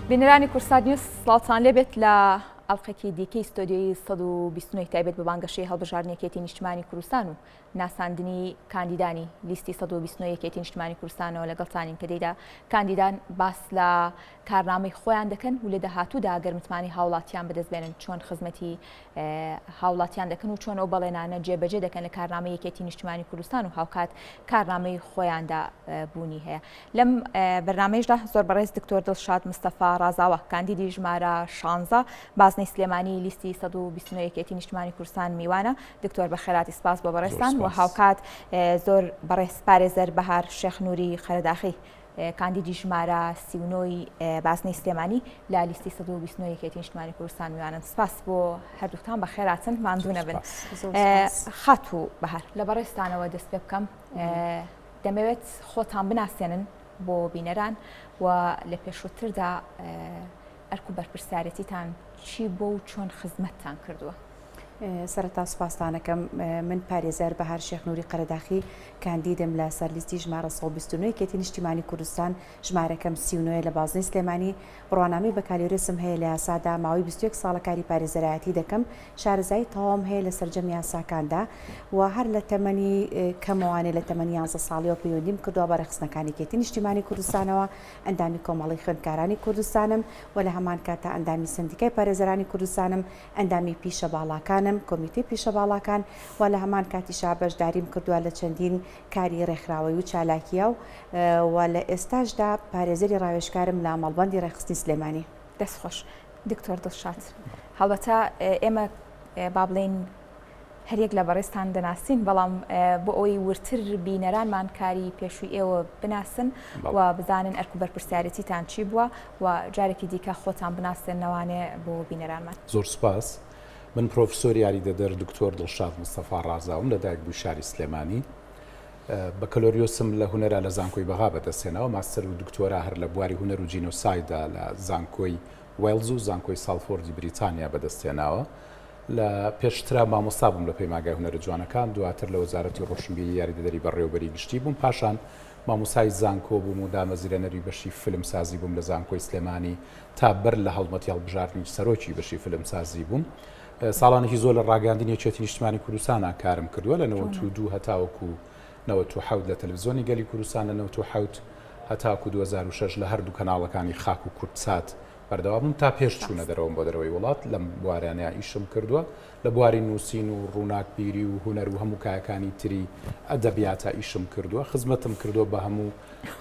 بینەرانی کورسان نیوز سڵاتان لێبێت لە ئەڵلقێکی دیکەی ستۆدیۆی 129 تایبێت بە بانگەشەی هەڵبژاردنەکێتی نیشتیمانی کوردستان و ناساندنی کاندیدانی لیستی 129 نیشتیمانی کوردستانەوە لەگەڵتانین کە دەیدا کاندیدان باس لە کارنامەی خۆیان دەکەن و لە داهاتوودا ئەگەر متمانی هاوڵاتیان بەدەستبێنن چۆن خزمەتی هاوڵاتیان دەکەن و چۆن ئەو بەڵێنانە جێبەجێ دەکەن لە کارنامەی یەکێتی نیشتیمانی کوردستان و هاوکات کارنامەی خۆیاندا بوونی هەیە. لەم بەرنامەیەشدا زۆر بەڕێز دکتۆر دڵشاد مستەفا ڕازاوە کاندیدی ژمارە 16 بازنەی سلێمانی لیستی 129 نیشتیمانی کوردستان میوانە. دکتۆر بەخێراتی سپاس بۆ بەڕێستان و هاوکات زۆر بەڕێز پارێزەر بەهار شێخ نووری خەرەداخی کاندیدی ژمارە 39 بازنەی سلێمانی لە لیستی 129 نیشتیمانی کوردستان میوانن. سپاس بۆ هەردووکتان بەخێراتن ماندوو نەبن. خات و بەهار لە بەڕێستانەوە دەست پێ بکەم دەمەوێت خۆتان بناسێنن بۆ بینەران و لە پێشووتردا ئەرک و بەرپرسیارەتیتان چی بۆ و چۆن خزمەتتان کردووە؟ سەرەتا سوپاسدانەکەم من پارێزەر بەهار شێخ نووری قەرەداخی کاندیدم لە سەرلیستی ژمارە 129 کێتی نیشتیمانی کوردستان ژمارەکەم 39 لە بازنەی سلێمانی بڕوانامی بەکالیێرسم هەیە لە یاسادا ماوەی 21 ساڵە کاری پارێزەرایەتی دەکەم شارەزایی تەواوم هەیە لە سەرجەم یاساکاندا و هەر لە تەمەنی کەمەوانێ لە تەمەنی 11 ساڵیەوە پەیوەندیم کردووە بە ڕێخستنەکانی کێتی نیشتیمانی کوردستانەوە ئەندامی کۆمەڵی خوێندکارانی کوردستانم و لە هەمان کاتە ئەندامی سندیکای پارێزەرانی کوردستانم ئەندامی پیشە باڵاکانم کۆمیتەی پیشە باڵاکان و لە هەمان کاتیشا بەشداریم کردووە لە چەندین کاری ڕێکخراوەی و چالاکیە و لە ئێستاشدا پارێزەری ڕاوێژکارم لە مەڵبەندی ڕێخستی سلێمانی. دەستخۆش دکتۆر دڵشاد هەڵبەتە ئێمە با بڵێن هەرێک لە بەڕێستان دەناسین بەڵام بۆ ئەوەی ورتر بینەرانمان کاری پێشووی ئێوە بناسن و بزانن ئەرک و بەرپرسیارەتیتان چی بووە و جارێکی دیکە خۆتان بناسێنەوانێ بۆ بینەرانمان. زۆر سوپاس. من پرۆفسۆر یاریدەدەر دکتۆر دڵشاد مستەفا ڕازاوم لە دایکبووی شاری سلێمانی. بەکەلۆریۆسم لە هونەرە لە زانکۆی بەغا بەدەستێنەوە ماستەر و دکتۆرا هەر لە بواری هونەر و جینۆسایدا لە زانکۆی وێلز و زانکۆی سالفۆردی بریتانیا بەدەستێناوە. لە پێشترا مامۆستا بووم لە پەیمانگای هونەرە جوانەکان دواتر لە وەزارەتی ڕۆشنبیری یاریدەدەری بەڕێوەبەری گشتی بووم پاشان مامۆسای زانکۆ بووم و دامەزیرە نەروی بەشی فیلمسازی بووم لە زانکۆی سلێمانی تا بەر لە هەڵمەتی هەڵبژاردننی سەرۆکی بەشی فیلمسازی بووم. ساڵانێکی زۆر لە ڕاگەاندنی یەکێتی نیشتیمانی کوردستانە کارم کردووە لە 92 هەتاوەکو 97 لە تەلەڤیزیۆنی گەلی کوردستان لە 97 هەتاکو 2006 لە هەردوو کەناڵەکانی خاک و کورتسات بەردەوامم تا پێش چوونە دەرەوەم بۆ دەرەوەی وڵات لەم بوارانەیە ئیشم کردووە لە بواری نووسین و ڕووناکبیری و هونەر و هەموو کایەکانی تری ئەدەبیاتە ئیشم کردووە خزمەتم کردووە بە هەموو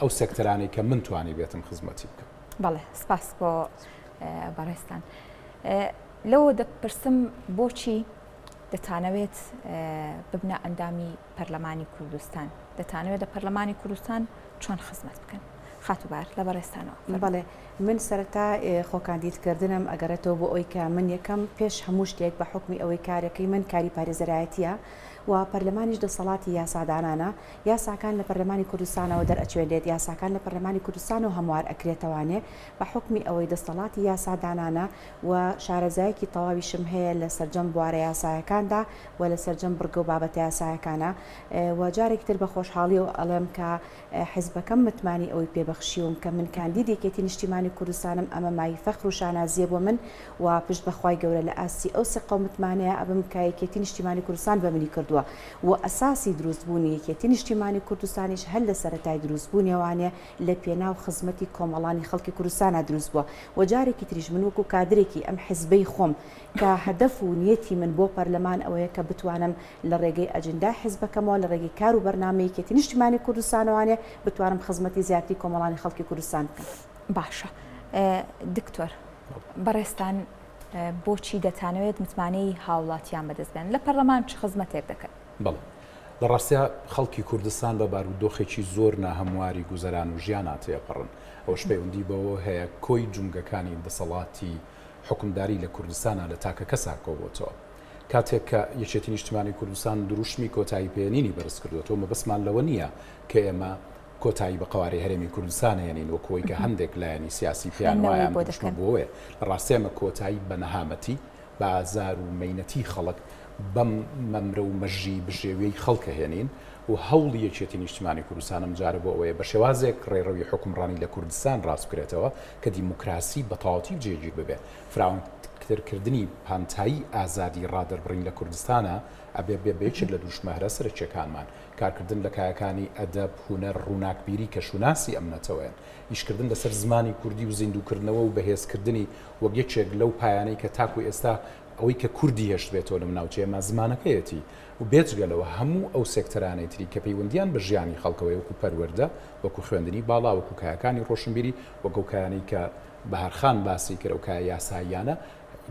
ئەو سێکتەرانەی کە من توانی بێتم خزمەتی بکەم. بەڵێ سپاس بۆ بەڕێستان. لەوە دەپرسم بۆچی دەتانەوێت ببنە ئەندامی پەرلەمانی کوردستان دەتانەوێت لە پەرلەمانی کوردستان چۆن خزمەت بکەن؟ خاتوبار لە بەڕێستانەوە. بەڵێ من سەرەتا خۆکاندیدکردنم ئەگەرێتەوە بۆ ئەوی کە من یەکەم پێش هەموو شتێک بە حکمی ئەوەی کارەکەی من کاری پارێزەرایەتیە و پەرلەمانیش دەسەڵاتی یاسادانانە یاساکان لە پەرلەمانی کوردستانەوە دەرئەچێنێت یاساکان لە پەرلەمانی کوردستان و هەموار ئەکرێتەوانێ بە حکمی ئەوەی دەسەڵاتی یاسادانانە و شارەزایەکی تەواویشم هەیە لە سەرجەم بوارە یاسایەکاندا و لە سەرجەم بڕگە و بابەتە یاسایەکانە و جارێکتر بە خۆشحاڵی و ئەڵێم کە حیزبەکەم متمانی ئەوەی پێبەخشیوم کە من کاندیدێکێتی نیشتیمانی کوردستانم ئەمە مای فەخر و شانازیە بۆ من و پشت بەخوای گەورە لە ئاستی ئەو سێ متمانەیە ئەبم کە یەکێتی نیشتیمانی کوردستان بە منی کردووە و ئەساسی دروستبوونی یەکێتی نیشتیمانی کوردستانیش هەر لە سەرەتای دروستبوونیەوانێ لە پێناو خزمەتی کۆمەڵانی خەڵکی کوردستانە دروست بووە و جارێکی تریش من وەکو کادرێکی ئەم حیزبەی خۆم کە هەدەف و نیەتی من بۆ پەرلەمان ئەوەیە کە بتوانم لە ڕێگەی ئەجندای حیزبەکەمەوە لە ڕێگەی کار و بەرنامەی یەکێتی نیشتیمانی کوردستانەوانێ بتوانم خزمەتی زیاتری کۆمەڵانی خەڵکی کوردستان بکەم. باشە دکتۆر بەڕێستان بۆچی دەتانەوێت متمانەی هاوڵاتیان بەدەستبێن لە پەرلەمان چ خزمەتێک دەکەن؟ بەڵێ لە ڕاستیا خەڵکی کوردستان بە بارودۆخێکی زۆر ناهەمواری گوزەران و ژیانات تێپەڕن ئەوش پەیوەندی بەوە هەیە کۆی جونگەکانی دەسەڵاتی حکومداری لە کوردستانە لە تاکە کەسا کۆبووەتەوە کاتێک کە یەکێتی نیشتیمانی کوردستان دروشمی کۆتایی پێێنینی بەرز کردوێتەوە مەبەستمان لەوە نییە کە ئێمە کۆتایی بە قواری هەرێمی کوردستانە یعنین وەکۆی کە هەندێک لایەنی سیاسی پیان وایە بۆیە لە ڕاستیمە کۆتایی بە نەهامەتی بە ئازار و مەینەتی خەڵک بەم مەمرە و مەژی بژێوەی خەڵکە هێنین و هەوڵی یەکێتی نیشتیمانی کوردستانم جارە بۆ ئەوەیە بە شێوازێک ڕێڕەوی حکومڕانی لە کوردستان ڕاست بکرێتەوە کە دیموکراسی بە تەواوی جێگیر ببێ. فراوانکردنی پانتایی ئازادی ڕادەربڕین لە کوردستانە ئەبێ بێچێک لە دووشمەرە سەرچێکانمان کارکردن لە کایەکانی ئەدەب، هونەر، ڕووناکبیری کە شوناسی ئەمنەتەوەیان، ئیشکردن لەسەر زمانی کوردی و زیندووکردنەوە و بەهێزکردنی وەک یەکێک لەو پایانەی کە تاکو ئێستا ئەوەی کە کوردی هێشت بێتەوە لە ناوچەیەمە زمانەکەیەتی و بێجگەلەوە هەموو ئەو سێکتەرانەی تری کە پەیوەندیان بە ژیانی خەڵکەوەی وەکو پەروەردە، وەکو خوێندنی باڵا، وەکو کایەکانی ڕۆشنبیری، وەکو کایانەی کە بەهارخان باسی کرد و کای یاساییانە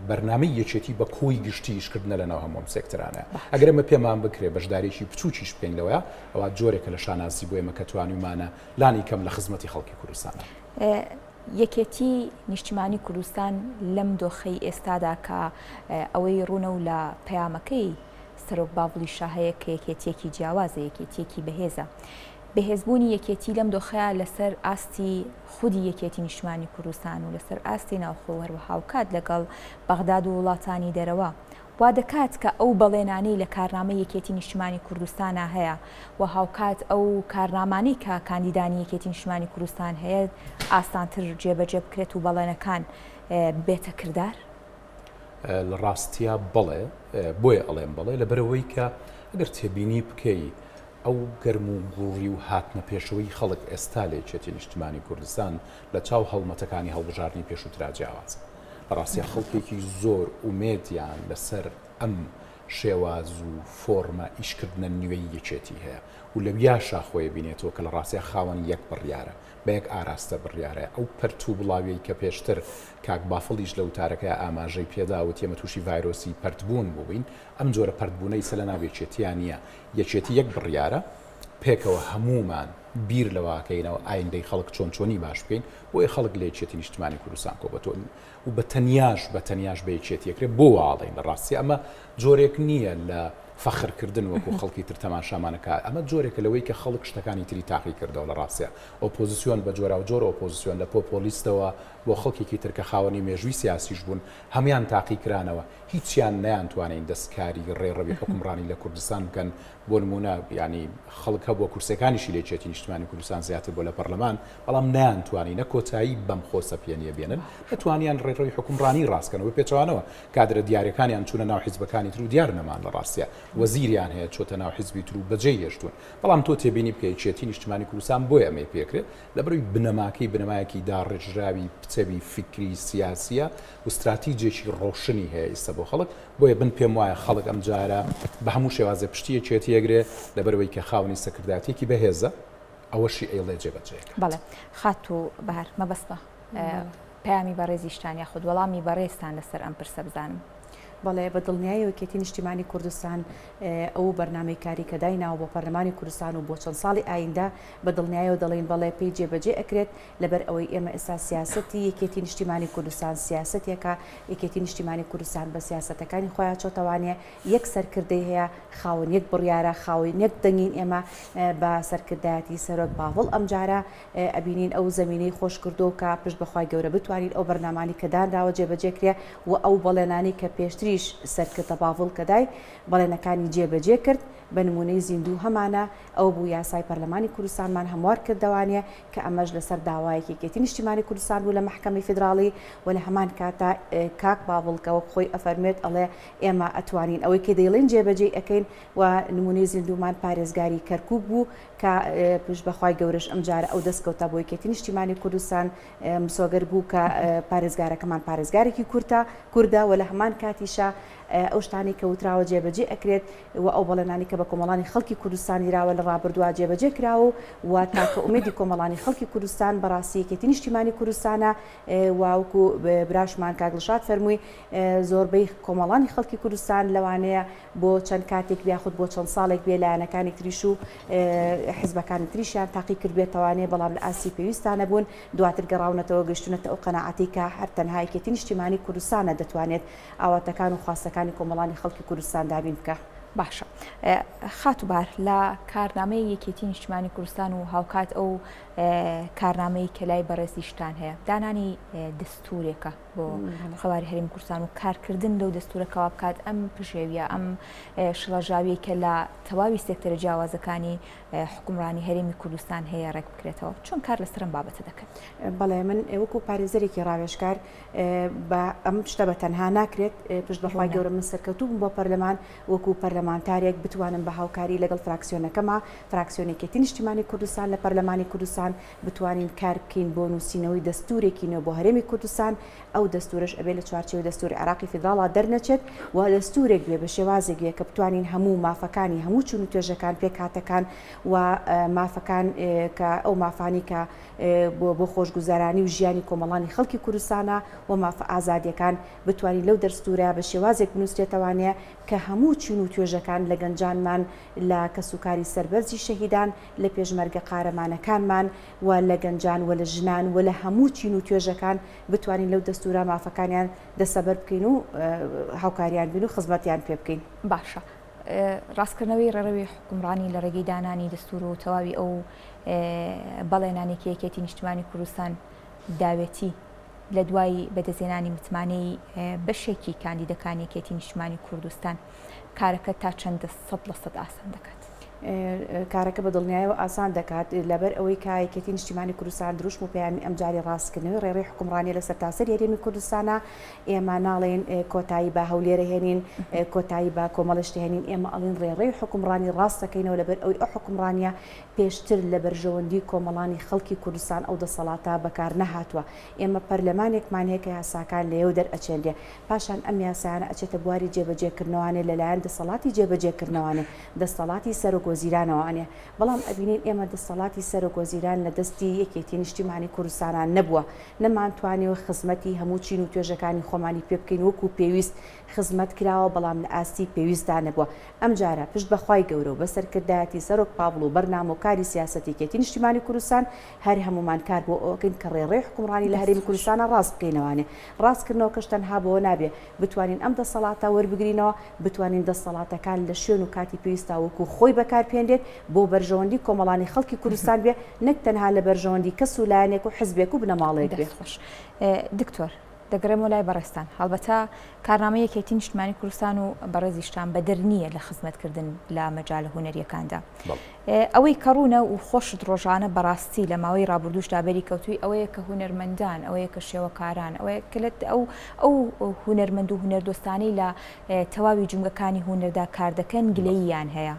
بەرنامەی یەکێتی بە کۆی گشتی ئیشکردنە لەناو هەموو سێکتەرانە. ئەگەر ئەمە پێمان بکرێ بەشداریی بچووکیش بکەین لەوەیە ئەوە جۆرێکە لە شاناسی بۆ ئێمە کە توانیمانە لانی کەم لە خزمەتی خەڵکی کوردستانە. یەکێتی نیشتیمانی کوردستان لەم دۆخەی ئێستادا کە ئەوەی ڕوونە و لە پەیامەکەی سەرۆک باوڵی شاهەیە کە یەکێتیەکی جیاوازە، یەکێتیەکی بەهێزە. بەهێزبوونی یەکێتی لەم دۆخەیە لەسەر ئاستی خودی یەکێتی نیشتیمانی کوردستان و لەسەر ئاستی ناوخۆ هەروە هاوکات لەگەڵ بەغداد و وڵاتانی دەرەوە وا دەکات کە ئەو بەڵێنانەی لە کارنامە یەکێتی نیشتیمانی کوردستانە هەیە و هاوکات ئەو کارنامانەی کە کاندیدانی یەکێتی نیشتیمانی کوردستان هەیە ئاسانتر جێبەجێ بکرێت و بەڵێنەکان بێتە کردار؟ لە ڕاستیە بەڵێ، بۆیە ئەڵێم بەڵێ لەبەرەوەی کە ئەگەر تێبینی بکەی ئەو گەرم و گوڕی و هاتنە پێشەوەی خەڵک ئێستا لە یەکێتی نیشتیمانی کوردستان لە چاو هەڵمەتەکانی هەڵبژاردننی پێشووترا جیاوازە. بەڕاستیە خەڵکێکی زۆر ئومێدیان لەسەر ئەم شێواز و فۆرمە ئیشکردنە نوێی یەکێتی هەیە و لە ویاشا خۆی بینێتەوە کە لە ڕاستیە خاوەن یەک بڕیارە، بە یەک ئاراستە بڕیارە. ئەو پەرتوو بڵاوی کە پێشتر کاک بافڵیش لەو تارەکە ئاماژەی پێداوت ئێمە تووشی ڤایرۆسی پەرتبوون بووین، ئەم جۆرە پەرتبوونەی سە لە ناو یەکێتیان نییە. یەکێتی یەک بڕیارە، پێکەوە هەمومان بیر لەواکەینەوە ئایندەی خەڵک چۆنی باش بکەین بۆی خەڵک لە یەکێتی نیشتیمانی کوردستان کۆبەتۆ و بە تەنیاش بە یەکێتیەکرێت بۆ واڵین. لە ڕاستی ئەمە جۆرێک نییە لە فەخرکردن وەکو خەڵکی تر تەماشامانەکە، ئەمە جۆرێکە لەوەی کە خەڵک شتەکانی تری تاقی کردەوە. لە ڕاستیە ئۆپۆزیسیۆن بە جۆرا و جۆرە ئۆپۆزیسیۆن لە پۆپۆلیستەوە بۆ خەڵکێکی تر کە خاوەنی مێژووی سیاسیش بوون هەمان تاقی کرانەوە، هیچیان نەیانتوانین دەستکاری ڕێڕەوی حکومڕانی لە کوردستان بکەن. بۆ نمونە ینی خەڵکە بۆ کورسەکانیشی لە یەکێتی نیشتیمانی کوردستان زیاتر بۆ لە پەرلەمان، بەڵام نەیانتوانینە کۆتایی بەم خۆسە پێنیە بێنن، دەتوانیان ڕێڕەوی حکومڕانی ڕاستکەنەوە پێچوانەوە کادرە دیارەکانیان چوونە ناو حیزبەکانی تر و دیار نەمان. لە ڕاستیە وەزیریان هەیە چۆتە ناو حیزبی تر و بەجێ هێشتون، بەڵام تۆ تێبینی بکە یەکێتی نیشتیمانی کوردستان بۆیە ئەمەی پێکرێت لەبەرەوەی بنەمایەکی داڕێژراوی پچەوی فکری سیاسیە و استراتیجێکی ڕۆشنی هەیە ئێستا بۆ خەڵک، بۆیە بن پێم وایە خەڵک ئەم جارە بە هەموو شێوازە پشتی یەکێتی ئەگرێ لەبەرەوەی کە خاوەنی سەکرداتێکی بەهێزە ئەوەشی ئێڵێ جێبەجێیەکە. بەڵێ خات و بەهار مەبەستە پەیامی بەڕێزیشتان یاخود وەڵامی بەڕێزتان لەسەر ئەم پرسە بزانم. بەڵێ بە دڵنیایی یەکێتی نیشتیمانی کوردستان ئەو بەرنامەی کاری کە دایناوە بۆ پەرلەمانی کوردستان و بۆ چەند ساڵی ئایندا بە دڵنیاییەوە دەڵێن بەڵێ پێی جێبەجێ ئەکرێت لەبەر ئەوەی ئێمە ئێستا سیاسەتی یەکێتی نیشتیمانی کوردستان سیاسەتێکە یەکێتی نیشتیمانی کوردستان بە سیاسەتەکانی خۆیان چۆتەوانێ یەک سەرکردەی هەیە، خاوەن یەک بڕیارە، خاوەن یەک دەنگین. ئێمە بە سەرکردایەتی سەرۆک باوڵ ئەم جارە ئەبینین ئەو زەمینەی خۆش کردو کە پشت بەخوای گەورە بتوانین ئەو بەرنامانی کە دانراوە جێبەجێکرێ و ئەو بەڵێنانی کە پێشتری سەرکردە باوڵ کەدای بەڵێنەکانی جێبەجێ کرد. بە نمونەی زیندوو هەمانە ئەو بوو یاسای پەرلەمانی کوردستانمان هەموار کردوانە کە ئەمەش لەسەر داوایەکی یەکێتی نیشتیمانی کوردستان بوو لە مەحکەمەی فیدراڵی و لە هەمان کاتا کاک باوڵکەوە خۆی ئەفەرمێت ئەڵێ ئێمە ئەتوانین ئەوەی کە دەیڵێن جێبەجێ ئەەکەین و نمونەی زیندوومان پارێزگاری کەرکووک بوو کە پشت بەخوای گەورەش ئەم جارە ئەو دەستکەوتە بۆ یەکێتی نیشتیمانی کوردستان مسۆگەر بوو کە پارێزگارەکەمان پارێزگارێکی کوردە و لە هەمان کاتیشە ئەو شتانی کە وتراوە جێبەجێ ئەکرێت و ئەو بەڵێنانی کە بە کۆمەڵانی خەڵکی کوردستانی راوە لە ڕابردووە جێبەجێ کراوە و تاکە ئومێدی کۆمەڵانی خەڵکی کوردستان بەڕاستی یەکێتی نیشتیمانی کوردستانە واوکو براشمان کاگڵشاد فەرمووی زۆربەی کۆمەڵانی خەڵکی کوردستان لەوانەیە بۆ چەند کاتێک بیاخود بۆ چەند ساڵێک بێ لایەنەکانی تریش و حیزبەکانی تریشیان تاقی کردبێتەوانێ، بەڵام لە ئاسی پێویستانە بوون دواتر گەڕاونەتەوە گەشتونەتە ئەو قەناعەتی کە هەر تەنها یەکێتی نیشتیمانی کوردستانە دەتوانێت ئاواتەکان و خواستەکانی کۆمەڵانی خەڵکی کوردستان دابین بکە. باشە خاتوبار لە کارنامەی یەکێتی نیشتیمانی کوردستان و هاوکات ئەو کارنامەی کە لای بەڕێزیشتان هەیە دانانی دەستورێکە بۆ خەواری هەرێمی کوردستان و کارکردن لەو دەستورەکەوا بکات ئەم پژێویە ئەم شڵەژاوی کە لە تەواوی سێکتەرە جیاوازەکانی حکومڕانی هەرێمی کوردستان هەیە ڕێک بکرێتەوە چۆن کار لەسەر ئەم بابەتە دەکەن؟ بەڵێ من وەکو پارێزەرێکی ڕاوێژکار بە ئەم شتە بە تەنها ناکرێت پشت بەخوای گەورە من سەرکەوتوو بۆ پەرلەمان وەکو پەرلەمانتارێک بتوانم بە هاوکاری لەگەڵ فراکسیۆنەکەمە فراکسیۆنێکی نیشتیمانی کوردستان لە پەرلەمانی کوردستان بتوانین کار بکەین بۆ نووسینەوەی دەستورێکی نوێ بۆ هەرێمی کوردستان ئەو دەستورش ئەبێ لە چوارچێوەی دەستوری عێراقی فیدراڵا دەرنەچێت و دەستورێک بێ بە شێوازێک کە بتوانین هەموو مافەکانی هەموو چون و توێژەکان پێکهاتەکان و مافەکان کە ئەو مافانی کە بۆ خۆشگوزارانی و ژیانی کۆمەڵانی خەڵکی کوردستانە و مافە ئازادیەکان بتوانین لەو دەستورە بە شێوازێک بنووسێتەوانەیە کە هەموو چون و توێژەکان لە گەنجانمان لە کەسوکاری سەربەرزی شەهیدان لە پێشمەرگە قارەمانەکانمان و لە گەنجان و لە ژنان و لە هەموو چین و توێژەکان بتوانین لەو دەستورە مافەکانیان دەسەبەر بکەین و هاوکاریان بین و خزمەتیان پێ بکەین. باشە. ڕاستکردنەوەی ڕێڕەوی حکومڕانی لە ڕێگەی دانانی دەستور و تەواوی ئەو بەڵێنانێکی یەکێتی نیشتیمانی کوردستان داوێتی لە دوای بەدەستهێنانی متمانەی بەشێکی کاندیدەکانی یەکێتی نیشتیمانی کوردستان کارەکە تا چەندە 100% ئاسان دەکات؟ کارەکە بە دڵنیایەوە ئاسان دەکات لەبەر ئەوەی کایەکەتی نیشتیمانی کوردستان دروشم و پەیامی ئەمجاری ڕاستکردنەوەی ڕێڕەوی حکومڕانی لە سەرتاسەر هەرێمی کوردستانە ئێمە ناڵێن کۆتایی بە هەولێرە هێنین کۆتایی بە کۆمەڵشتی هێنین ئێمە ئەڵین ڕێڕەوی حکومڕانی ڕاستەکەینەوە لەبەر ئەوەی ئەو حکومڕانیە پێشتر لە بەرژەوەندی کۆمەڵانی خەڵکی کوردستان ئەو دەسەڵاتە بەکار نەهاتووە ئێمە پەرلەمانێکمان هەیە کە یاساکان لێو دەرئەچێنرێ پاشان ئەم یاسایانە ئەچێتە بواری جێبەجێکردنەوەوانێ لەلایەن دەسەڵاتی جێبەجێکردنەوەوانێ دەسەڵاتی سەرۆک وەزیرانەوەوانێ بەڵام ئەبینین ئێمە دەسەڵاتی سەرۆک وەزیران لە دەستی یەکێتی نیشتیمانی کوردستانان نەبووە نەمانتوانیەوە خزمەتی هەموو چین و توێژەکانی خۆمانی پێ بکەین وەکو پێویست خزمەت کراوە بەڵام لە ئاستی پێویستدا نەبووە ئەم جارە پشت بەخوای گەورە و بەسەرکردایەتی سەرۆک پاڵ و بەرنامە و کاری سیاسەتی یەکێتی نیشتیمانی کوردستان هەر هەمومان کار بۆ ئەوکەین کە ڕێڕەوی حکومڕانی لە هەرێمی کوردستانە ڕاست بکەینەوانێ ڕاستکردنەوە کەش تەنها بۆ نابێ بتوانین ئەم دەسەڵاتە وەربگرینەوە بتوانین دەسەڵاتەکان لە شوێن و کاتی پێویستا وەکو خۆی بەکارپێنرێت بۆ بەرژەوەندی کۆمەڵانی خەڵکی کوردستان بێ نەک تەنها لە بەرژەوەندی کەس و لایەنێک و حزبێک و بنەماڵێک بێ. دکتۆر دەگەڕێمەوە لای بەڕێستان هەڵبەتە کارنامە یەکێتی نیشتیمانی کوردستان و بەڕێزیشتان بەدەر نییە لە خزمەتکردن لە مەجالە هونەریەکاندا ئەوەی کەڕوونە و خۆشت ڕۆژانە بەڕاستی لە ماوەی ڕابردووشدا بەری کەوتووی ئەوەیە کە هونەرمەندان ئەوەیە کە شێوەکاران ئەوەیە کە ئەو هونەرمەند و هونەردۆستانەی لە تەواوی جونگەکانی هونەردا کار دەکەن گلەییان هەیە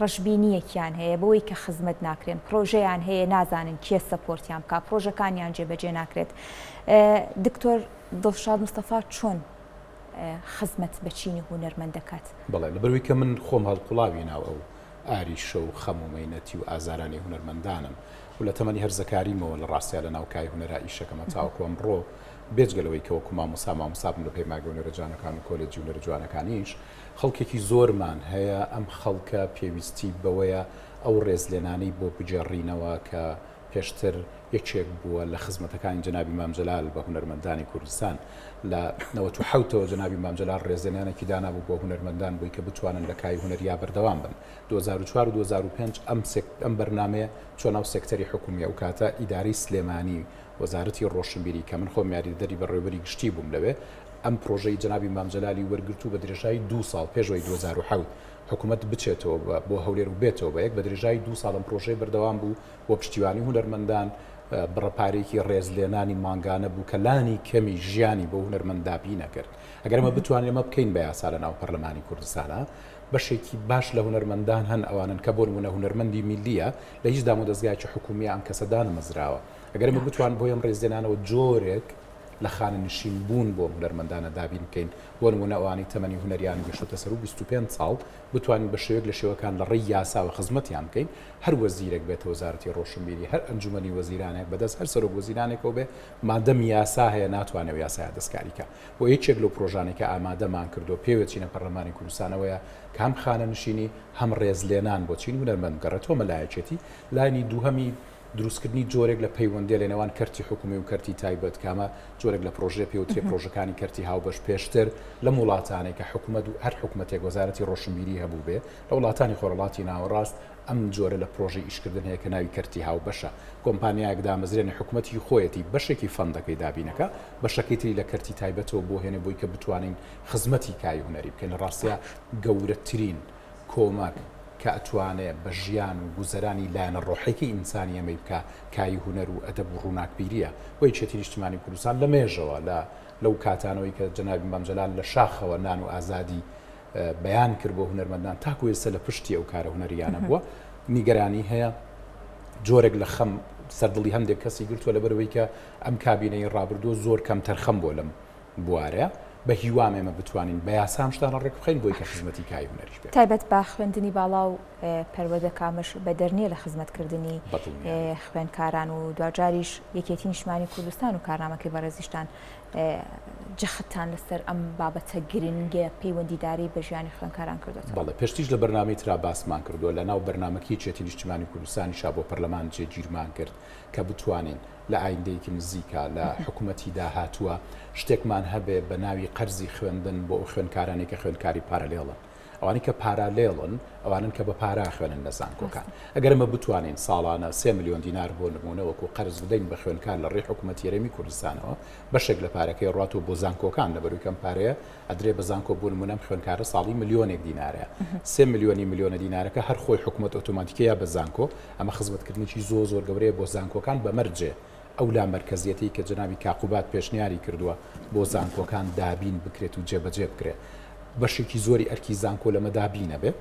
ڕەشبینیەکیان هەیە بەوەی کە خزمەت ناکرێن پرۆژەیان هەیە نازانن کێ سەپۆرتیان بکات پرۆژەکانیان جێبەجێ ناکرێت. دکتۆر دڵشاد مستەفا چۆن خزمەت بە چینی هونەرمەند دەکات؟ بەڵێ لەبەروەی کە من خۆم هەڵقوڵاوی ناو ئەو ئاریشە و خەم و مەینەتی و ئازارانی هونەرمەندانم و لە تەمەنی هەرزەکاریمەوە لە ڕاستیا لە ناوکای هونەرا ئیشەکەمە تاوەکو ئەمڕۆ بێجگەلەوەی کە وەکو مامۆسابم لە پەیماگە هونەرە جوانەکان و کۆلێجی هونەرە جوانەکانیش خەڵکێکی زۆرمان هەیە ئەم خەڵکە پێویستی بەوەیە ئەو ڕێزلێنانەی بۆ بجێڕینەوە کە پێشتر یەکێک بووە لە خزمەتەکانی جەنابی مامجەلال بە هونەرمەندانی کوردستان لە 1970ەوە جەنابی مامجەلال ڕێزلێنانێکی دانابوو بۆ هونەرمەندان بووی کە بتوانن لە کای هونەریا بەردەوام بن 2004 و 2005 ئەم بەرنامەیە چۆن ناو سێکتەری حکومی ئەو کاتە ئیداری سلێمانی وەزارەتی ڕۆشنبیری کە من خۆم یاریدەری بەڕێوەبەری گشتی بووم لەوێ ئەم پرۆژەی جەنابی مامجەلالی وەرگرت و بە درێژایی 2 ساڵ پێشەوەی 2007 حکوومەت بچێتەوە بۆ هەولێر و بێتەوە بە یەک بە درێژایی 2 ساڵم پرۆژەی بەردەوام بوو بۆ پشتیوانی هونەرمەندان بڕەپارێکی ڕێزلێنانی مانگانە بوو کە لانی کەمی ژیانی بۆ هونەرمەندابی نەکرد ئەگەر ئەمە بتوانین ئەمە بکەین بە یاسا لە ناو پەرلەمانی کوردستانە بەشێکی باش لە هونەرمەندان هەن ئەوانن کە بۆ نمونە هونەرمەندی میلیە لە هیچ دام و دەستگایکی حکومی ئەم کەسەدان مەزراوە ئەگەر ئەمە بتوان بۆ ئەم ڕێزلێنانەوە جۆرێک لە خانە نشین بوون بۆ هونەرمەندانە دابین بکەین بۆ نمونە ئەوانی تەمەنی هونەریان گەشتە سەر و 25 ساڵ بتوانین بە شێوەیەک لە شێوەکان لە ڕێی یاسا و خزمەتیان بکەین هەر وەزیرێک بێتە وەزارەتی ڕۆشنبیری هەر ئەنجومەنی وەزیرانێک بەدەست هەر سەرۆک وەزیرانێکەوە بێ مادەم یاسا هەیە ناتوانێت یاسای دەستکاریکە بۆ یەکێک لەو پرۆژانێکە ئامادەمان کردو پێوەچینە پەرلەمانی کوردستانەوەیە کە هەم خانە نشینی هەم ڕێزلێنان بۆ چین هونەرمەند گەڕێتەوە مەلایەکێتی لانی دووهەمی دروستکردنی جۆرێک لە پەیوەندی لە نێوان کەرتی حکومی و کەرتی تایبەت کامە جۆرێک لە پرۆژێ پێوتری پرۆژەکانی کەرتی هاوبەش پێشتر لە وڵاتانێک کە حکومەت و هەر حکومەتێک وەزارەتی ڕۆشنبیری هەبوو بێ لە وڵاتانی خۆرەڵاتی ناوەڕاست ئەم جۆرە لە پرۆژەی ئیشکردن هەیە کە ناوی کەرتی هاوبەشە کۆمپانیایەک دامەزرێنە حکومەتی خۆیەتی بەشێکی فەندەکەی دابینەکە بەشەکەی تری لە کەرتی تایبەتەوە بۆ هێنێ بۆی کە بتوانین خزمەتی کای هوەری بکەین لە ڕاستیە گەورەترین کۆمەک کە ئەتوانێت بە ژیان و گوزەرانی لایەنە ڕۆحێکی ئینسانی ئەمەی بکە کای هوەر و ئەدەب و ڕووناکبیریە بۆی چێتی نیشتیمانی کوردستان لە مێژەوە لەو کاتانەوەی کە جەنابی مامجەلال لە شاخەوە نان و ئازادی بەیان کرد بۆ هونەرمەندان تاکو ئێستا لە پشتی ئەو کارە هونەریانە بووە نیگەرانی هەیە جۆرێک لە خەم سەردڵی هەندێک کەسی گرتووە لەبەرەوەی کە ئەم کابینەی ڕابردووە زۆر کەم تەرخەم بۆ لەم بوارەیە بە هیوام ئێمە بتوانین بە یاسام شتانە ڕێک بخەین بۆی کە خزمەتی کای هونەریش بێت تایبەت بە خوێندنی باڵا و پەروەردە کامش بە دەرنیە لە خزمەتکردنی خوێندکاران و دوجاریش یەکێتی نیشتیمانی کوردستان و کارنامەکەی بەڕێزیشتان جەختان لەسەر ئەم بابەتە گرنگە پەیوەندیداری بە ژیانی خوێندکاران کردوێتەوە. بەڵێ پێشتیش لە بەرنامەی ترا باسمان کردووە لە ناو بەرنامەکی یەکێتی نیشتیمانی کوردستانیشا بۆ پەرلەمان جێگیرمان کرد کە بتوانین لە ئایندەیەکی نزیکە لە حکوومەتی داهاتووە شتێکمان هەبێ بە ناوی قەرزی خوێندن بۆ ئەو خوێندکارانی کە خوێندکاری پارالێڵن ئەوانی کە پارالێڵن ئەوانن کە بە پارا خوێنن لە زانکۆکان ئەگەر ئەمە بتوانین ساڵانە 3 ملیۆن دینار بۆ نمونەوەکو قەرز بدەین بە خوێندکار لە ڕێی حکوومەتی هەرێمی کوردستانەوە بەشێک لە پارەکەی ڕاتۆ بۆ زانکۆکان لەبەروی کەم پارەیە ئەدرێ بە زانکۆ بۆ نمونەم خوێندکارە ساڵی ملیۆنێک دینارەیە 3 ملیۆنە دینارەکە هەر خۆی حکوومەت ئۆتۆماتیکەیە بە زانکۆ ئەمە خزمەتکردنیی زۆر گەورەیە بۆ زانکۆکان بەمەرجێ ئەو لا مرکزیەتی کە جنابی کاقوبات پێشنیاری کردووە بۆ زانکۆکان دابین بکرێت و جێبەجێ بکرێت بەشێکی زۆری ئەرکی زانکۆ لەمە دابینە بێ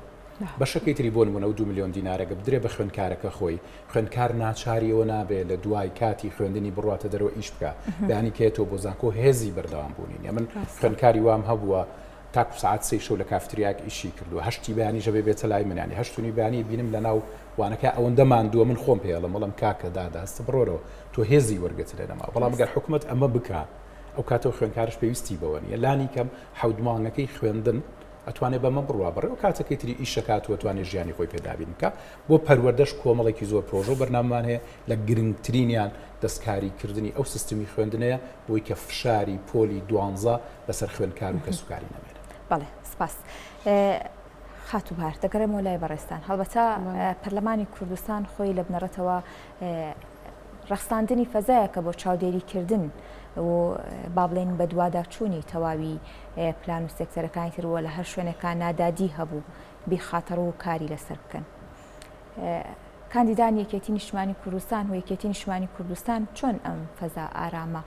بەشەکەی تری بۆ نمونە 2 ملیۆن دینارەکە بدرێ بە خوێندکارەکە خۆی خوێندکار ناچاریەوە نابێت لە دوای کاتی خوێندنی بڕاتە دەرەوە ئیش بکە بەیانی کێتەوە بۆ زانکۆ هێزی بەردەوام بوونین من خوێندکاری وام هەبووە تاکو ساعت 3 شەو لە کافتریاک ئیشی کردو هەشتی بەیانی ژەبێ بێتە لای منیانی هەشتونی بەیانی بینم لە ناو وانەکە ئەوەندە ماندووە من خۆم پێڵە مەڵم کاکە داداستە بڕۆرەوە تۆ هێزی وەرگێت لێنەما بەڵام ئەگەر حکوومەت ئەمە بکە ئەو کاتەوە خوێندکارش پێویستی بەوە نیە لانی کەم حەودمانەکەی خوێندن ئەتوانێت بەمە بڕوا بڕێ و کاتەکەی تری ئیشەکات و توانێت ژیانی خۆی پێدابین بکە بۆ پەروەردەش کۆمەڵێکی زۆر پرۆژە و بەرنامەمان هەیە لە گرنگترینیان دەستکاریکردنی ئەو سیستمی خوێندنەیە بۆی کە فشاری پۆلی 12 لەسەر خوێندکار و کەسوکاری نەمێنێت. بەڵێ سپاس. خاتوبار دەگەڕێمەوە لای بەڕێستان هەڵبەتە پەرلەمانی کوردستان خۆی لە بنەڕەتەوە ڕەخساندنی فەزایەکە بۆ چاودێریکردن و با بڵێن بە دوواداچوونی تەواوی پلان و سێکتەرەکانی ترەوە لە هەر شوێنەکان نادادی هەبوو بیخاتەڕ و کاری لەسەر بکەن. کاندیدان یەکێتی نیشتیمانی کوردستان و یەکێتی نیشتیمانی کوردستان چۆن ئەم فەزا ئارامە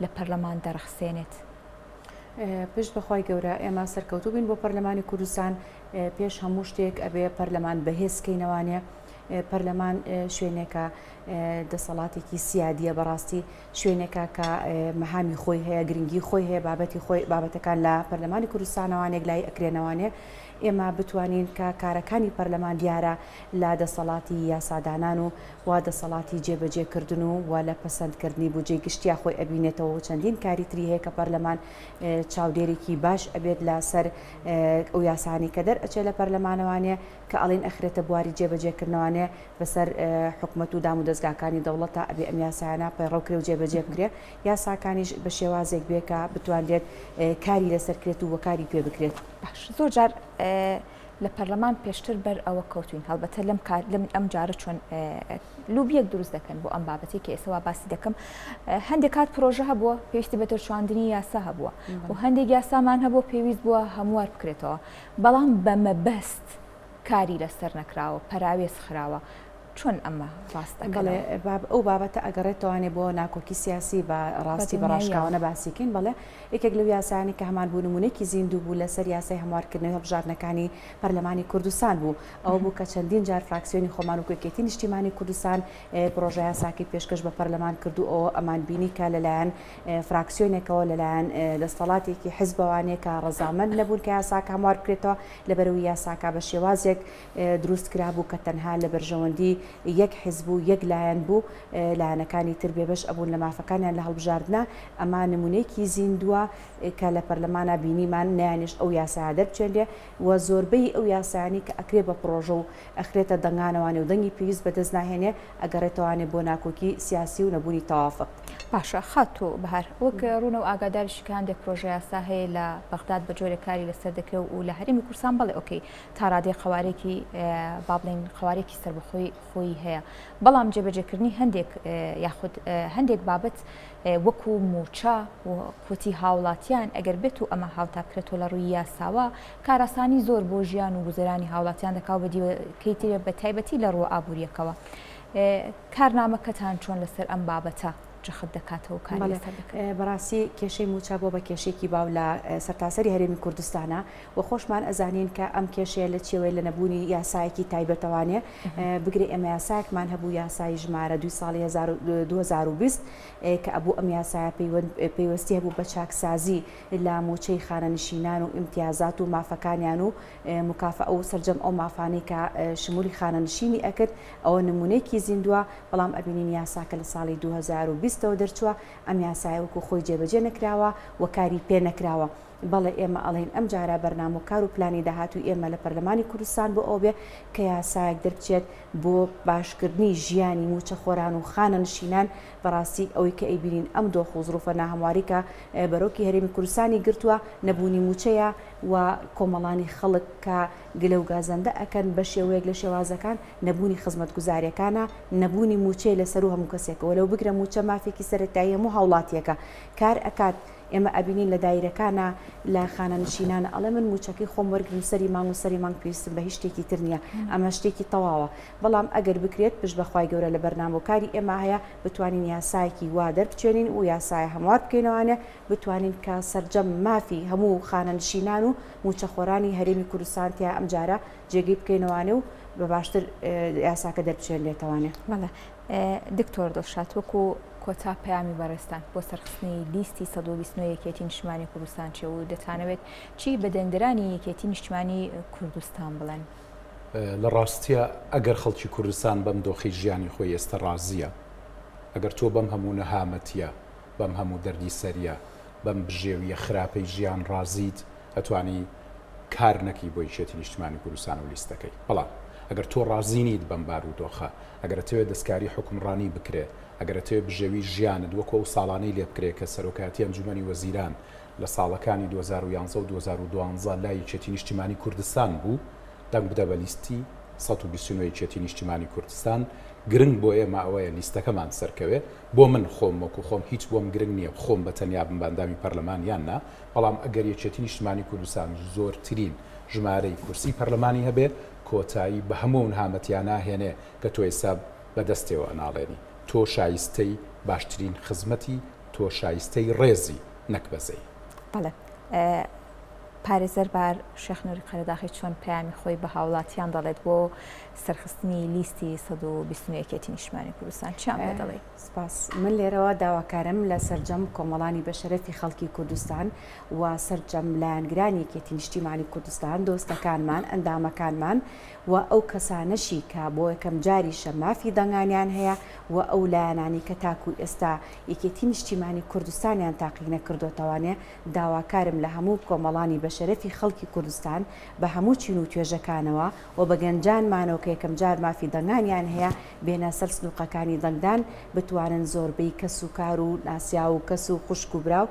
لە پەرلەمان دەرەخسێنێت؟ پشت بەخوای گەورە ئێمە سەرکەوتوو بین بۆ پەرلەمانی کوردستان پێش هەموو شتێک ئەبێ پەرلەمان بەهێزکەینەوانێ پەرلەمان شوێنێکە دەسەڵاتێکی سیادیە بەڕاستی شوێنێکە کە مەهامی خۆی هەیە گرنگی خۆی هەیە بابەتی خۆی بابەتەکان لە پەرلەمانی کوردستانەوانێک لای ئەکرێنەوانێ ئێمە بتوانین کە کارەکانی پەرلەمان دیارە لە دەسەڵاتی یاسادانان و وا دەسەڵاتی جێبەجێکردن و لە پەسەندکردنی بودجێ گشتیا خۆی ئەبینێتەوە چەندین کاری تری هەیە کە پەرلەمان چاودێرێکی باش ئەبێت لەسەر ئەو یاسانی کە دەرئەچێت لە پەرلەمانەوانێ کە ئەڵێن ئەخرێتە بواری جێبەجێکردنەوانێ بەسەر حکوومەت و دام و دەستگاکانی دەوڵەتە ئەبێ ئەم یاسایانە پەیڕەوکرێ و جێبەجێ بکرێ یاساکانیش بە شێوازێک بێ کە بتوانێت کاری لەسەرکرێت و وەکاری پێ بکرێت. باش زۆر جار لە پەرلەمان پێشتر بەر ئەوە کەوتوین هەڵبەتە لەم ئەم جارە چۆن لوبیەک دروست دەکەن بۆ ئەم بابەتی کە ئێستا باسی دەکەم هەندێک کات پرۆژە هەبووە پێویستی بە دەرچواندنی یاسا هەبووە و هەندێک یاسامان هەبوو پێویست بووە هەموار بکرێتەوە بەڵام بە مەبەست کاری لەسەر نەکراوە پەراوێز خراوە چۆن ئەمە ڕاست بڵێ ئەو بابەتە ئەگەڕێتوانێ بۆ ناکۆکی سیاسی بە ڕاستی بەڕاشکاوانە باسیکەین بەڵێ یەکێک لەو یاسانی کە هەمان بوو نمونەیەکی زیندوو بوو لەسەر یاسای هەموارکردنەوەی هەڵبژاردنەکانی پەرلەمانی کوردستان بوو ئەوە بوو کە چەندین جار فراکسیۆنی خۆمان و یەکێتی نیشتیمانی کوردستان پرۆژە یاساکەی پێشکەش بە پەرلەمان کردو ئەوە ئەمان بینی کە لەلایەن فراکسیۆنێکەوە لەلایەن دەسەڵاتێکی حیزبەوانەیە کە ڕەزامەند نەبوون کە یاساکە هەموار بکرێتەوە لەبەرەوەی یاساکە بە شێوازێک دروست کرابوو کە تەنها لە بەرژەوەندی یەک حیزب و یەک لایەن بوو لایەنەکانی تر بێبەش ئەبوون لە مافەکانیان لە هەڵبژاردنە ئەما نمونەیەکی زیندووە کە لە پەرلەمانە بینیمان نیانیش ئەو یاسا دەربچێنێ و زۆربەی ئەو یاسانی کە ئەکرێ بە پرۆژە و ئەخرێتە دەنگانەوانێ و دەنگی پێویست بەدەست ناهێنێ ئەگەڕێتەوانێ بۆ ناکۆکی سیاسی و نەبوونی تەوافق. باشە خاتۆ بەهار وەک ڕوونە و ئاگاداریشکاندێک پرۆژه یاسا هەیە لە بەغداد بە جۆرە کاری لەسەر دەکرێت و لە هەرێمی کوردستان بڵێ ئۆکەی تا ڕادێ قوارێکی با بڵێن قوارێکی سەربەخۆی خۆی هەیە بەڵام جێبەجێکردنی هەندێک یاخود هەندێک بابەت وەکو موچە و قوتی هاوڵاتیان ئەگەر بێت و ئەمە هاوتاکرێتەوە لە ڕووی یاساوە کاراسانی زۆر بۆ ژیان و گوزەرانی هاوڵاتیان دەکاو بە دیوەکەیترە بە تایبەتی لە ڕوو ئابوووریەکەوە کارنامەکەتان چۆن لەسەر ئەم بابەتە جخت دەکاتەوە کاری بەڕاستی کێشەی موچە بۆ بە کێشێکی باو لە سەرتاسەری هەرێمی کوردستانە و خۆشمان ئەزانین کە ئەم کێشەیە لە چێوەی لە نەبوونی یاسایەکی تایبەتەوانێ بگرێ ئەمە یاسایەکمان هەبوو یاسای ژمارە 2 ساڵی 2020 کە ئەبوو ئەم یاسایە پەیوەستی هەبوو بە چاکسازی لە موچەی خانەنشینان و ئیمتیازات و مافەکانیان و مکافە ئەو سەرجەم ئەو مافانەی کە شمولی خانەنشینی ئەکرد ئەوە نمونەیەکی زیندووە بەڵام ئەبینین یاساکە لە ساڵی 2020 دەرچووە ئەم یاسایە وەکو خۆی جێبەجێ نەکراوە و کاری پێ نەکراوە. بەڵێ ئێمە ئەڵێن ئەم جارە بەرنامەکار و پلانی داهاتوو ئێمە لە پەرلەمانی کوردستان بۆ ئەو بێ کە یاسایەک دەربچێت بۆ باشکردنی ژیانی موچە خۆران و خانەنشینان بەڕاستی ئەوەی کە ئەیبینین ئەم دۆخ و زروفە ناهەمواری کە بەرۆکی هەرێمی کوردستانی گرتووە نەبوونی موچەیە و کۆمەڵانی خەڵک کە گلە و گازەندە ئەکەن بە شێوەیەک لە شێوازەکان نەبوونی خزمەتگوزاریەکانە نەبوونی موچەی لەسەر و هەموو کەسێکەوە لەو بگرە موچە مافێکی سەرەتایی هەموو هاوڵاتیەکە کار ئەکات ئێمە ئەبینین لە دایرەکانە لە خانەنشینانە ئەڵێ من موچەکەی خۆم وەرگرم سەری مانگ و سەری مانگ پێویستم بە هیچ شتێکی تر نییە ئەمە شتێکی تەواوە بەڵام ئەگەر بکرێت پشت بەخوای گەورە لە بەرنامەکاری ئێمە هەیە بتوانین یاسایەکی وا دەربچێنین و یاسایە هەموار بکەینەوانێ بتوانین کە سەرجەم مافی هەموو خانەنشینان و موچەخۆرانی هەرێمی کوردستانتیا ئەم جارە جێگەی بکەینەوانێ و بە باشتر یاساکە دەربچێنێتەوانێ. دکتۆر دڵشاد وەکو کۆتا پەیامی بەڕێستان بۆ سەرخستنی لیستی 129 یەکێتی نیشتیمانی کوردستان چێ و دەتانەوێت چی بە دەنگدرانی یەکێتی نیشتیمانی کوردستان بڵێن؟ لە ڕاستیە ئەگەر خەڵکی کوردستان بەم دۆخی ژیانی خۆی ئێستا ڕازیە ئەگەر تۆ بەم هەموو نەهامەتیە بەم هەموو دەردی سەریە بەم بژێویە خراپەی ژیان ڕازیت ئەتوانی کار نەکەی بۆ یەکێتی نیشتیمانی کوردستان و لیستەکەی بەڵام ئەگەر تۆ ڕازینیت بەم بار و دۆخە ئەگەرەوێت دەستکاری حکومڕانی بکرێت ئەگەرەوێت بژێوی ژیانت وەکو ئەو ساڵانەی لێ بکرێت کە سەرۆکاتی ئەنجومەنی وەزیران لە ساڵەکانی 2011 و 2012 لای یەکێتی نیشتیمانی کوردستان بوو دەنگ بدە بە لیستی 129 یەکێتی نیشتیمانی کوردستان گرنگ بۆ ئێمە ئەوەیە لیستەکەمان سەرکەوێ بۆ من خۆم وەکو خۆم هیچ بۆم گرنگ نییە خۆم بە تەنیا بم باندامی پەرلەمانیان نا بەڵام ئەگەر یەکێتی نیشتیمانی کوردستان زۆرترین ژمارەی کورسی پەرلەمانی هەبێ کۆتایی بە هەموو نهامەتیان ناهێنێ کە تۆ ئێستا بەدەستێەوە ئەناڵێنی تۆ شایستەی باشترین خزمەتی تۆ شایستەی ڕێزی نەک بەزەی. بەڵێ پارێزەر بار شێخ نووری قەرەداخی چۆن پەیامی خۆی بە هاوڵاتیان دەڵێت بۆ سەرخستنی لیستی 129 یەکێتی نیشتیمانی کوردستان چیان پێ دەڵێت؟ سپاس من لێرەوە داواکارم لە سەرجەم کۆمەڵانی بەشەرەفی خەڵکی کوردستان و سەرجەم لایەنگرانی یەکێتی نیشتیمانی کوردستان دۆستەکانمان ئەندامەکانمان و ئەو کەسانەشی کە بۆ یەکەم جاریشە مافی دەنگانیان هەیە و ئەو لایەنانی کە تاکو ئێستا یەکێتی نیشتیمانی کوردستانیان تاقی نەکردوتەوانێ داواکارم لە هەموو کۆمەڵانی بەشەرەفی خەڵکی کوردستان بە هەموو چین و توێژەکانەوە و بە گەنجانمانەوە کە یەکەم جار مافی دەنگانیان هەیە بێنە سەر سنووقەکانی دەنگدان بتوانن زۆربەی کەس و کار و ناسیا و کەس و خوشک و براو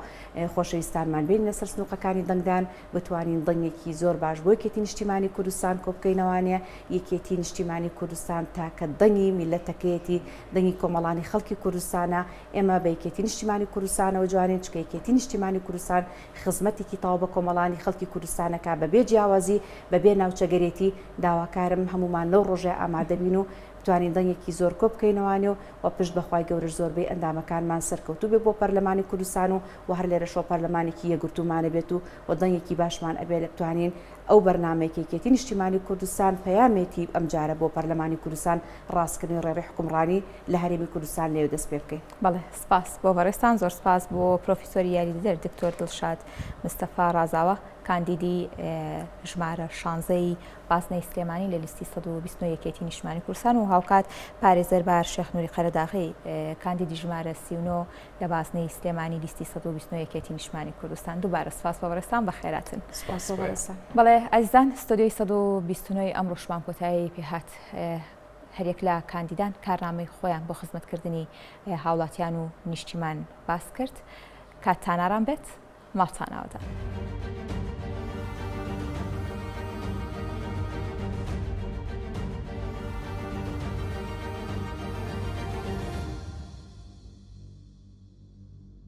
خۆشەویستانمان بین لەسەر سنووقەکانی دەنگدان بتوانین دڵنێکی زۆر باش بۆ یەکێتی نیشتیمانی کوردستان کۆ بکەینەوانێ یەکێتی نیشتیمانی کوردستان تاکە دەنگی میلەتەکەیەتی دەنگی کۆمەڵانی خەڵکی کوردستانە ئێمە بە یەکێتی نیشتیمانی کوردستانەوە جوانین چکە یەکێتی نیشتیمانی کوردستان خزمەتێکی تاو بە کۆمەڵانی خەڵکی کوردستانەکە بەبێ جیاوازی بەبێ ناوچەگەرێتی داواکارم هەمومان لەو ڕۆژێ ئامادەبین و توانین دەنگێکی زۆر کۆ بکەینەوانێ و پشت بەخوای گەورەش زۆربەی ئەندامەکانمان سەرکەوتوو بێ بۆ پەرلەمانی کوردستان و هەر لێرە شۆ پەرلەمانێکی یەکگرتومانە بێت و دەنگێکی باشمان ئەبێ بتوانین ئەو بەرنمەیەکێتی نیشتیمانی کوردستان پەیامێتی ئەمجارە بۆ پەرلەمانی کوردستان ڕاستکردنی ڕێڕی حکومڕانی لە هەرێمی کوردستان لێو دەست پێ بکەین. بەڵێ سپاس بۆ بەڕێستان، زۆر سپاس بۆ پرۆفیسۆری یاریدەر دکتۆر دڵشاد مستەفا ڕازاوە، کاندیدی ژمارە 16ی بازنەی سلێمانی لە لیستی 121 نیشتیمانی کوردستان و هاوکات پارێزەر بار شێخ نووری قەرەداغی کاندیدی ژمارە 39 لە بازنەی سلێمانی لیستی 121 نیشتیمانی کوردستان. دووبارە سپاس بۆ بەڕێستان، بەخێراتن. بەڵێ ئازیزان، ستۆدیۆی 129 ئەمڕۆشمان کۆتایی پێهات. هەرێک لە کاندیدان کارنامەی خۆیان بۆ خزمەتکردنی هاوڵاتیان و نیشتیمان باس کرد. کاتتان ئارام بێت، ماڵتان ئاوادان.